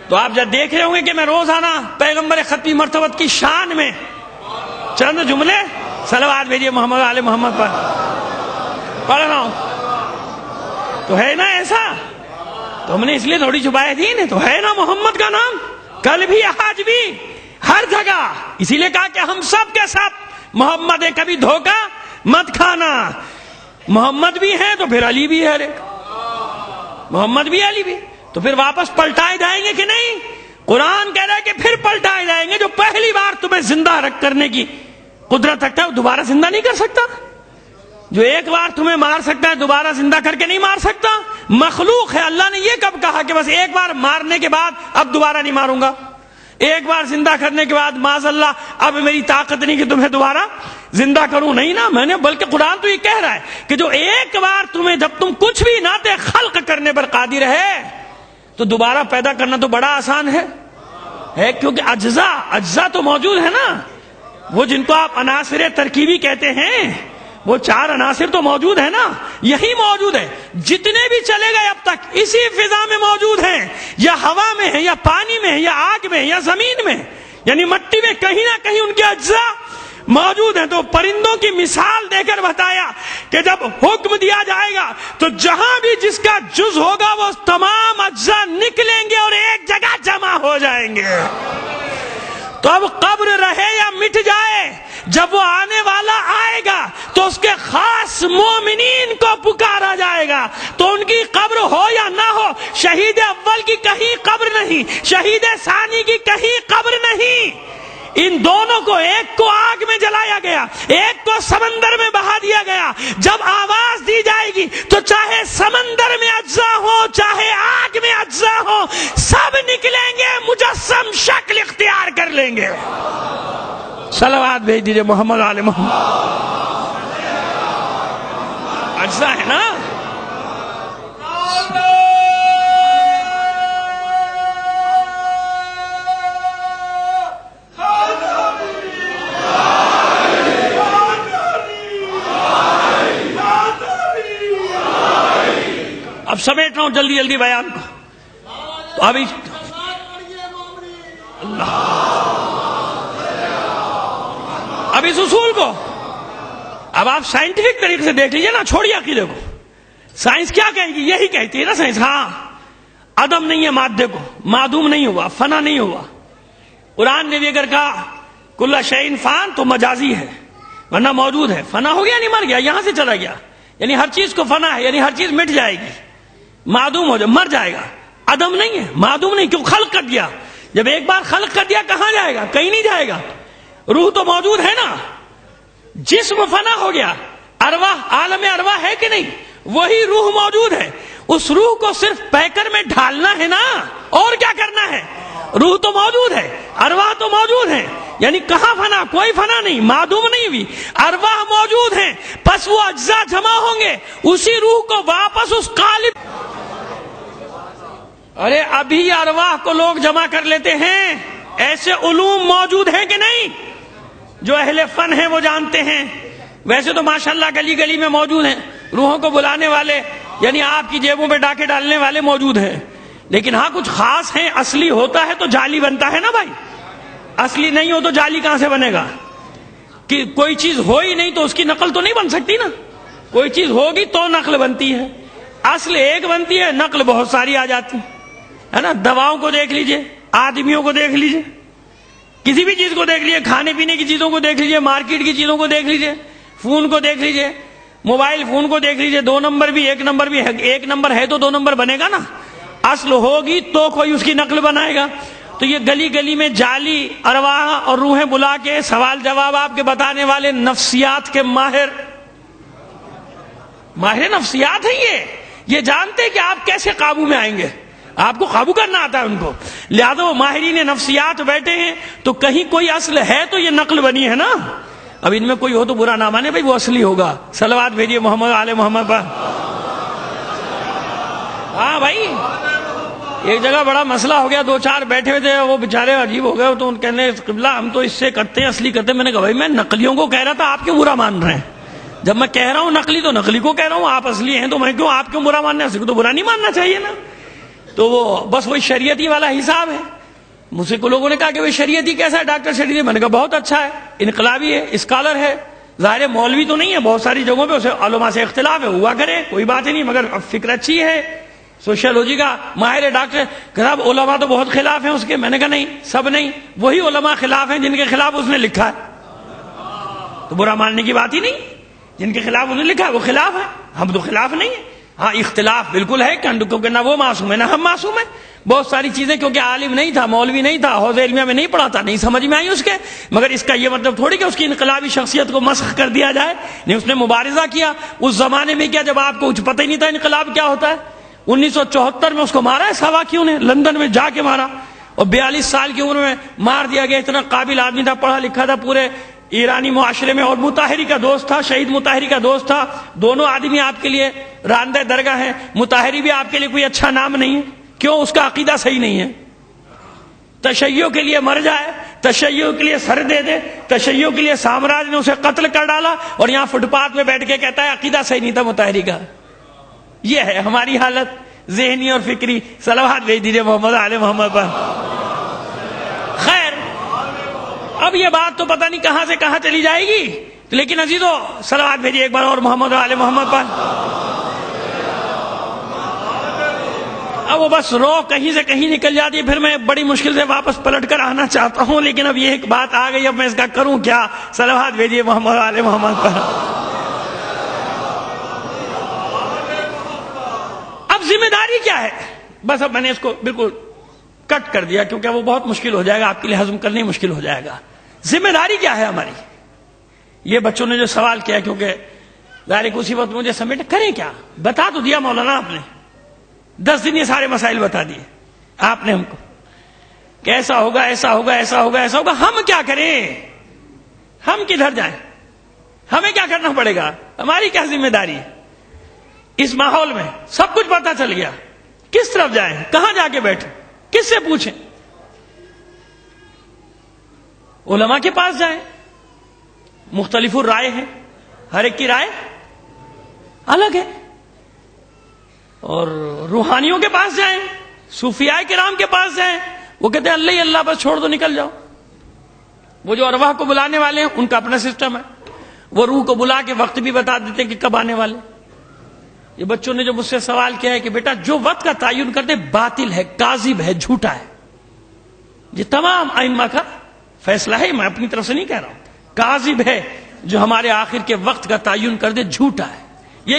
تو آپ جب دیکھ رہے ہوں گے کہ میں روزانہ پیغمبر ختمی مرتبت کی شان میں چند جملے صلوات بھیجیے محمد علی محمد پر پڑھ رہا ہوں، تو ہے نا ایسا؟ تو ہم نے اس لیے تھوڑی چھپائے تھی نا، تو ہے نا محمد کا نام کل بھی آج بھی ہر جگہ، اسی لیے کہا کہ ہم سب کے ساتھ محمد ہے، کبھی دھوکہ مت کھانا۔ محمد بھی ہے تو پھر علی بھی ہے، محمد بھی علی بھی، تو پھر واپس پلٹائے جائیں گے کہ نہیں؟ قرآن کہہ رہا ہے کہ پھر پلٹائے جائیں گے۔ جو پہلی بار تمہیں زندہ رکھ کرنے کی قدرت رکھتا ہے وہ دوبارہ زندہ نہیں کر سکتا، جو ایک بار تمہیں مار سکتا ہے دوبارہ زندہ کر کے نہیں مار سکتا۔ مخلوق ہے، اللہ نے یہ کب کہا کہ بس ایک بار مارنے کے بعد اب دوبارہ نہیں ماروں گا، ایک بار زندہ کرنے کے بعد معاذ اللہ اب میری طاقت نہیں کہ تمہیں دوبارہ زندہ کروں؟ نہیں نا، میں نے بلکہ قرآن تو یہ کہہ رہا ہے کہ جو ایک بار تمہیں جب تم کچھ بھی نہ تھے خلق کرنے پر قادر ہے تو دوبارہ پیدا کرنا تو بڑا آسان ہے، کیونکہ اجزاء تو موجود ہے نا، وہ جن کو آپ عناصر ترکیبی کہتے ہیں، وہ 4 عناصر تو موجود ہے نا، یہی موجود ہے، جتنے بھی چلے گئے اب تک اسی فضا میں موجود ہیں، یا ہوا میں ہے یا پانی میں ہے یا آگ میں یا زمین میں، یعنی مٹی میں کہیں نہ کہیں ان کے اجزاء موجود ہیں۔ تو پرندوں کی مثال دے کر بتایا کہ جب حکم دیا جائے گا تو جہاں بھی جس کا جز ہوگا وہ تمام اجزاء نکلیں گے اور ایک جگہ جمع ہو جائیں گے۔ تو اب قبر رہے یا مٹ جائے، جب وہ آنے والا آئے گا تو اس کے خاص مومنین کو پکارا جائے گا، تو ان کی قبر ہو یا نہ ہو، شہید اول کی کہیں قبر نہیں، شہید ثانی کی کہیں قبر نہیں، ان دونوں کو، ایک کو آگ میں جلایا گیا، ایک کو سمندر میں بہا دیا گیا۔ جب آواز دی جائے گی تو چاہے سمندر میں اجزاء ہو چاہے آگ میں اجزاء ہو، سب نکلیں گے، مجسم شکل اختیار کر لیں گے۔ صلوات بھیج دیجئے محمد علی محمد۔ اجزاء ہے نا، اب سمیٹ رہا ہوں جلدی جلدی بیان کو۔ تو ابھی اب اس اصول کو اب آپ سائنٹیفک طریقے سے دیکھ لیجئے نا، چھوڑیے عقیدے کو۔ سائنس کیا کہے گی؟ یہی کہتی ہے نا سائنس، ہاں عدم نہیں ہے مادے کو، معدوم نہیں ہوا، فنا نہیں ہوا۔ قرآن نے بھی اگر کہا کل شیء فان تو مجازی ہے، ورنہ موجود ہے، فنا ہو گیا نہیں مر گیا، یہاں سے چلا گیا، یعنی ہر چیز کو فنا ہے، یعنی ہر چیز مٹ جائے گی، معدوم ہو جائے، مر جائے گا۔ عدم نہیں ہے، معدوم نہیں، کیوں؟ خلق کر دیا۔ جب ایک بار خلق کر دیا کہاں جائے گا؟ کہیں نہیں جائے گا۔ روح تو موجود ہے نا، جسم فنا ہو گیا، ارواح، عالم ارواح ہے کہ نہیں؟ وہی روح موجود ہے، اس روح کو صرف پیکر میں ڈھالنا ہے نا، اور کیا کرنا ہے؟ روح تو موجود ہے، ارواح تو موجود ہے، یعنی کہاں فنا؟ کوئی فنا نہیں، معدوم نہیں ہوئی، ارواح موجود ہیں، پس وہ اجزاء جمع ہوں گے، اسی روح کو واپس اس قالب۔ ارے ابھی ارواح کو لوگ جمع کر لیتے ہیں، ایسے علوم موجود ہیں کہ نہیں؟ جو اہل فن ہیں وہ جانتے ہیں۔ ویسے تو ماشاءاللہ گلی گلی میں موجود ہیں، روحوں کو بلانے والے، یعنی آپ کی جیبوں پہ ڈاکے ڈالنے والے موجود ہیں، لیکن ہاں کچھ خاص ہیں۔ اصلی ہوتا ہے تو جعلی بنتا ہے نا بھائی، اصلی نہیں ہو تو جعلی کہاں سے بنے گا؟ کہ کوئی چیز ہو ہی نہیں تو اس کی نقل تو نہیں بن سکتی نا، کوئی چیز ہوگی تو نقل بنتی ہے، اصل ایک بنتی ہے، نقل بہت ساری آ جاتی ہے نا۔ دواؤں کو دیکھ لیجئے، آدمیوں کو دیکھ لیجئے، کسی بھی چیز کو دیکھ لیجئے، کھانے پینے کی چیزوں کو دیکھ لیجئے، مارکیٹ کی چیزوں کو دیکھ لیجئے، فون کو دیکھ لیجئے، موبائل فون کو دیکھ لیجئے، 2 نمبر بھی 1 نمبر بھی ہے، 1 نمبر ہے تو 2 نمبر بنے گا نا، اصل ہوگی تو کوئی اس کی نقل بنائے گا۔ تو یہ گلی گلی میں جعلی ارواح اور روحیں بلا کے سوال جواب آپ کے بتانے والے نفسیات کے ماہر نفسیات ہیں، یہ جانتے ہیں کہ آپ کیسے قابو میں آئیں گے، آپ کو قابو کرنا آتا ہے ان کو، لہذا وہ ماہرین نفسیات بیٹھے ہیں۔ تو کہیں کوئی اصل ہے تو یہ نقل بنی ہے نا، اب ان میں کوئی ہو تو برا نہ مانے بھائی، وہ اصلی ہوگا۔ صلوات بھیجیے محمد علی محمد پر۔ ہاں بھائی، ایک جگہ بڑا مسئلہ ہو گیا، 2-4 بیٹھے ہوئے تھے، وہ بیچارے عجیب ہو گئے، تو ان کہنے قبلہ ہم تو اس سے کرتے ہیں، اصلی کرتے ہیں۔ میں نے کہا بھائی میں نقلیوں کو کہہ رہا تھا، آپ کیوں برا مان رہے ہیں؟ جب میں کہہ رہا ہوں نقلی تو نقلی کو کہہ رہا ہوں، آپ اصلی ہیں تو میں کیوں، آپ کیوں برا ماننا ہے؟ اس کو تو برا نہیں ماننا چاہیے نا۔ تو وہ بس وہی شریعتی والا حساب ہے. مجھ سے کو لوگوں نے کہا کہ وہ شریعتی کیسا ہے ڈاکٹر شریعتی؟ میں نے کہا بہت اچھا ہے، انقلابی ہے، اسکالر ہے. ظاہر مولوی تو نہیں ہے، بہت ساری جگہوں پہ اسے علماء سے اختلاف ہے، ہوا کرے کوئی بات ہی نہیں، مگر فکر اچھی ہے، سوشیولوجی کا ماہر ڈاکٹر. صاحب علماء تو بہت خلاف ہیں اس کے. میں نے کہا نہیں، سب نہیں، وہی علماء خلاف ہیں جن کے خلاف اس نے لکھا ہے. تو برا ماننے کی بات ہی نہیں، جن کے خلاف اس نے لکھا ہے وہ خلاف ہے، ہم تو خلاف نہیں ہیں. ہاں اختلاف بالکل ہے، کیونکہ نہ وہ معصوم ہے نہ ہم معصوم ہیں. بہت ساری چیزیں کیونکہ عالم نہیں تھا، مولوی نہیں تھا، حوض علمیہ میں نہیں پڑھا تھا، نہیں سمجھ میں آئی اس کے. مگر اس کا یہ مطلب تھوڑی کہ اس کی انقلابی شخصیت کو مسخ کر دیا جائے. نہیں، اس نے مبارزہ کیا اس زمانے میں کیا جب آپ کو کچھ پتہ ہی نہیں تھا انقلاب کیا ہوتا ہے. 1974 میں اس کو مارا ہے ساواکیوں نے، لندن میں جا کے مارا، اور 42 سال کی عمر میں مار دیا گیا. اتنا قابل آدمی تھا، پڑھا لکھا تھا پورے ایرانی معاشرے میں، اور مطہری کا دوست تھا، شہید مطہری کا دوست تھا. دونوں آدمی آپ کے لیے راندہ درگاہ ہیں. مطہری بھی آپ کے لیے کوئی اچھا نام نہیں ہے. کیوں؟ اس کا عقیدہ صحیح نہیں ہے. تشیع کے لیے مر جائے، تشیع کے لیے سر دے دے، تشیع کے لیے سامراج نے اسے قتل کر ڈالا، اور یہاں فٹ پاتھ پہ بیٹھ کے کہتا ہے عقیدہ صحیح نہیں تھا مطہری کا. یہ ہے ہماری حالت ذہنی اور فکری. صلوات بھیج دیجیے محمد آل محمد پر. خیر، اب یہ بات تو پتہ نہیں کہاں سے کہاں چلی جائے گی، لیکن عزیزو صلوات بھیجیے ایک بار اور محمد آل محمد پر. اب وہ بس رو کہیں سے کہیں نکل جاتی ہے، پھر میں بڑی مشکل سے واپس پلٹ کر آنا چاہتا ہوں، لیکن اب یہ ایک بات آ گئی، اب میں اس کا کروں کیا. صلوات بھیجیے محمد آل محمد پر. اب ذمہ داری کیا ہے؟ بس اب میں نے اس کو بالکل کٹ کر دیا کیونکہ وہ بہت مشکل ہو جائے گا، آپ کے لیے ہضم کرنے مشکل ہو جائے گا. ذمہ داری کیا ہے ہماری؟ یہ بچوں نے جو سوال کیا، کیونکہ ظاہر اسی وقت مجھے سبمٹ کریں کیا، بتا تو دیا مولانا آپ نے، 10 دن یہ سارے مسائل بتا دیے آپ نے ہم کو کہ ایسا ہوگا ایسا ہوگا ایسا ہوگا ایسا ہوگا. ہم کیا کریں؟ ہم کدھر جائیں؟ ہمیں کیا کرنا پڑے گا؟ ہماری کیا ذمہ داری ہے؟ اس ماحول میں سب کچھ پتا چل گیا، کس طرف جائیں، کہاں جا کے بیٹھیں، کس سے پوچھیں؟ علماء کے پاس جائیں، مختلف رائے ہیں، ہر ایک کی رائے الگ ہے. اور روحانیوں کے پاس جائیں، صوفیاء کرام کے پاس جائیں، وہ کہتے ہیں اللہ ہی اللہ، بس چھوڑ دو نکل جاؤ. وہ جو ارواح کو بلانے والے ہیں ان کا اپنا سسٹم ہے، وہ روح کو بلا کے وقت بھی بتا دیتے ہیں کہ کب آنے والے. یہ بچوں نے جو مجھ سے سوال کیا ہے کہ بیٹا جو وقت کا تعین کر دے باطل ہے، کاذب ہے، جھوٹا ہے. یہ تمام ائمہ کا فیصلہ ہے، میں اپنی طرف سے نہیں کہہ رہا ہوں. کاذب ہے جو ہمارے آخر کے وقت کا تعین کر دے، جھوٹا ہے.